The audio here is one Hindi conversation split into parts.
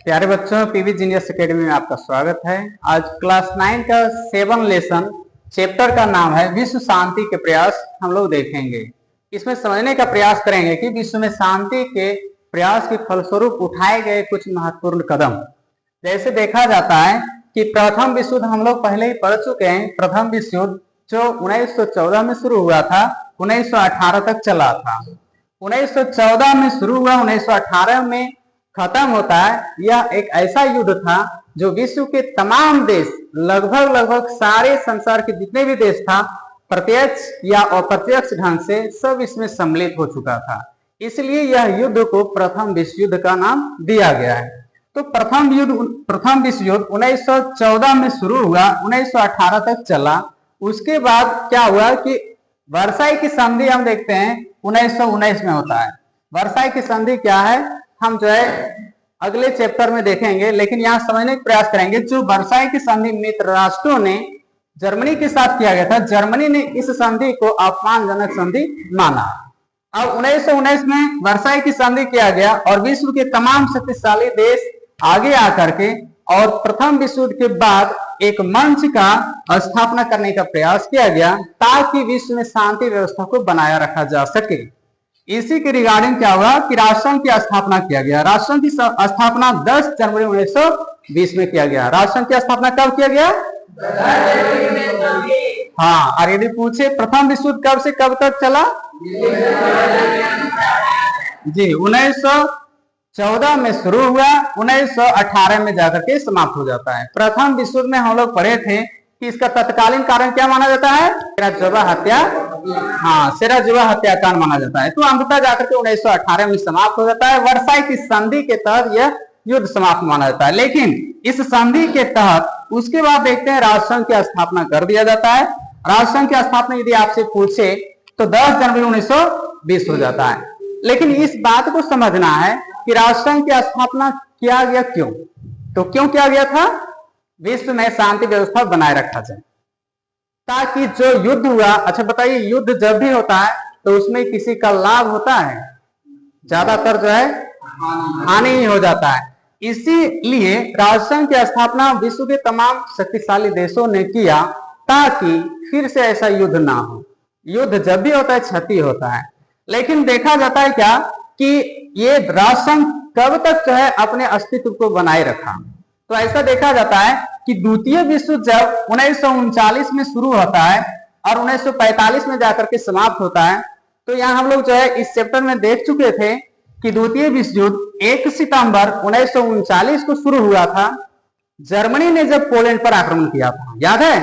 प्यारे बच्चों, पीवी जीनियस एकेडमी में आपका स्वागत है। आज क्लास 9 का 7 लेसन चैप्टर का नाम है विश्व शांति के प्रयास हम लोग देखेंगे। इसमें समझने का प्रयास करेंगे कि विश्व में शांति के प्रयास के फलस्वरूप उठाए गए कुछ महत्वपूर्ण कदम। जैसे देखा जाता है कि प्रथम विश्व युद्ध हम लोग पहले ही पढ़ चुके हैं। प्रथम विश्व युद्ध जो 1914 में शुरू हुआ था, 1918 तक चला था। 1914 में शुरू हुआ, 1918 में खत्म होता है। यह एक ऐसा युद्ध था जो विश्व के तमाम देश, लगभग सारे संसार के जितने भी देश था, प्रत्यक्ष या अप्रत्यक्ष ढंग से सब इसमें सम्मिलित हो चुका था। इसलिए यह युद्ध को प्रथम विश्व युद्ध का नाम दिया गया है। तो प्रथम विश्व युद्ध 1914 में शुरू हुआ, 1918 तक चला। उसके बाद क्या हुआ कि वर्साई की संधि हम देखते हैं 1919 में होता है। वर्साई की संधि क्या है हम जो है अगले चैप्टर में देखेंगे, लेकिन यहाँ समझने का प्रयास करेंगे। जो वर्साई की संधि मित्र राष्ट्रों ने जर्मनी के साथ किया गया था, जर्मनी ने इस संधि को अपमानजनक संधि माना। अब 1919 में वर्साई की संधि किया गया और विश्व के तमाम शक्तिशाली देश आगे आकर के और प्रथम विश्व युद्ध के बाद एक मंच का स्थापना करने का प्रयास किया गया ताकि विश्व में शांति व्यवस्था को बनाया रखा जा सके। इसी के रिगार्डिंग क्या हुआ कि राष्ट्रसंघ की स्थापना किया गया। राष्ट्रसंघ की स्थापना 10 जनवरी 1920 में किया गया। राष्ट्रसंघ की स्थापना कब किया गया? हाँ, और यदि पूछे प्रथम विश्व युद्ध कब से कब तक चला? जी, 1914 में शुरू हुआ, 1918 में जाकर के समाप्त हो जाता है। प्रथम विश्व युद्ध में हम लोग पढ़े थे कि इसका तत्कालीन कारण क्या माना जाता है? सेराजुवा हत्या, हाँ, सेराजुवा हत्याकांड माना जाता है। तो अंततः जाकर के 1918 में समाप्त हो जाता है। वर्साई की संधि के तहत यह युद्ध समाप्त माना जाता है। लेकिन इस संधि के तहत उसके बाद देखते हैं राष्ट्रसंघ की स्थापना कर दिया जाता है। राष्ट्रसंघ की स्थापना यदि आपसे पूछे तो 10 जनवरी 1920 हो जाता है। लेकिन इस बात को समझना है कि राष्ट्रसंघ की स्थापना किया गया क्यों? तो क्यों किया गया था? विश्व में शांति व्यवस्था बनाए रखा जाए ताकि जो युद्ध हुआ, अच्छा बताइए, युद्ध जब भी होता है तो उसमें किसी का लाभ होता है? ज्यादातर जो है हानि ही हो जाता है। इसीलिए राष्ट्रसंघ की स्थापना विश्व के तमाम शक्तिशाली देशों ने किया ताकि फिर से ऐसा युद्ध ना हो। युद्ध जब भी होता है क्षति होता है। लेकिन देखा जाता है क्या कि ये राष्ट्रसंघ कब तक जो है अपने अस्तित्व को बनाए रखा। तो ऐसा देखा जाता है कि द्वितीय विश्व जब 1939 में शुरू होता है और 1945 में जाकर के समाप्त होता है, तो यहाँ हम लोग जो है इस चैप्टर में देख चुके थे कि द्वितीय विश्व युद्ध 1 सितंबर 1939 को शुरू हुआ था। जर्मनी ने जब पोलैंड पर आक्रमण किया था, याद है?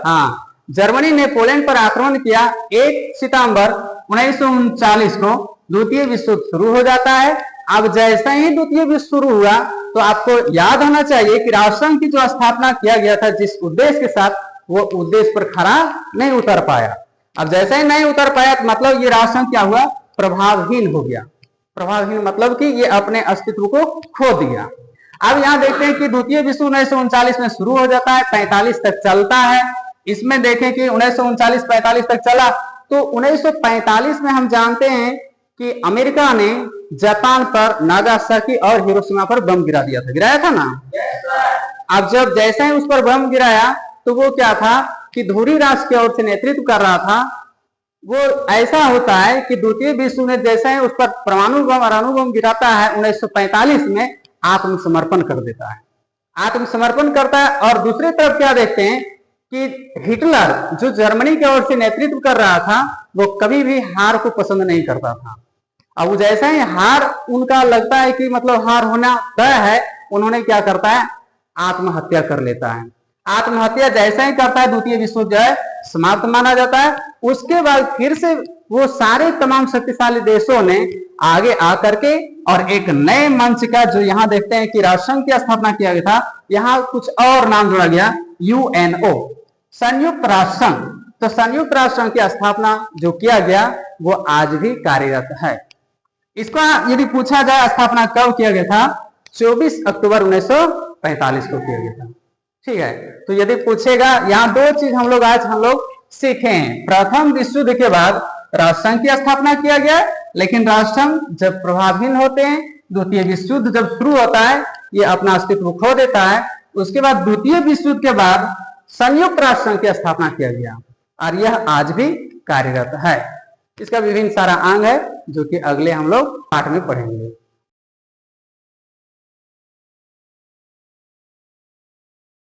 हाँ, जर्मनी ने पोलैंड पर आक्रमण किया 1 सितंबर 1939 को। द्वितीय विश्व युद्ध शुरू हो जाता है। अब जैसा ही द्वितीय विश्व शुरू हुआ तो आपको याद होना चाहिए कि राष्ट्रसंघ की जो स्थापना किया गया था जिस उद्देश्य के साथ, वो उद्देश्य पर खरा नहीं उतर पाया। अब जैसा ही नहीं उतर पाया तो मतलब ये राष्ट्रसंघ क्या हुआ? प्रभावहीन हो गया। प्रभावहीन मतलब कि ये अपने अस्तित्व को खो दिया। अब यहाँ देखते हैं कि द्वितीय विश्व 1939 में शुरू हो जाता है, 45 तक चलता है। इसमें देखें कि 1939-45 तक चला तो 1945 में हम जानते हैं कि अमेरिका ने जापान पर नागासाकी और हिरोशिमा पर बम गिरा दिया था। गिराया था ना? अब जब जैसे ही उस पर बम गिराया तो वो क्या था कि धुरी राष्ट्र की ओर से नेतृत्व कर रहा था। वो ऐसा होता है कि द्वितीय विश्व में जैसे ही उस पर परमाणु बम और अणु बम गिराता है, 1945 में आत्मसमर्पण कर देता है। आत्मसमर्पण करता है। और दूसरी तरफ क्या देखते हैं कि हिटलर जो जर्मनी की ओर से नेतृत्व कर रहा था, वो कभी भी हार को पसंद नहीं करता था। अब जैसा ही हार उनका लगता है कि मतलब हार होना तय है, उन्होंने क्या करता है? आत्महत्या कर लेता है। आत्महत्या जैसा ही करता है, द्वितीय विश्व जो है समाप्त माना जाता है। उसके बाद फिर से वो सारे तमाम शक्तिशाली देशों ने आगे आकर के और एक नए मंच का, जो यहाँ देखते हैं कि राष्ट्रसंघ की स्थापना किया गया था, यहाँ कुछ और नाम जोड़ा गया, यूएनओ, संयुक्त राष्ट्र संघ। तो संयुक्त राष्ट्र संघ की स्थापना जो किया गया वो आज भी कार्यरत है। इसका यदि पूछा जाए स्थापना कब किया गया था? 24 अक्टूबर 1945 को किया गया था। ठीक है, तो यदि पूछेगा, यहाँ 2 चीज हम लोग सीखे हैं। प्रथम विश्व युद्ध के बाद राष्ट्रसंघ की स्थापना किया गया, लेकिन राष्ट्रसंघ जब प्रभावहीन होते हैं द्वितीय विश्व युद्ध जब शुरू होता है ये अपना अस्तित्व खो देता है। उसके बाद द्वितीय विश्व युद्ध के बाद संयुक्त राष्ट्र संघ की स्थापना किया गया और यह आज भी कार्यरत है। इसका विभिन्न सारा अंग है जो कि अगले हम लोग पाठ में पढ़ेंगे।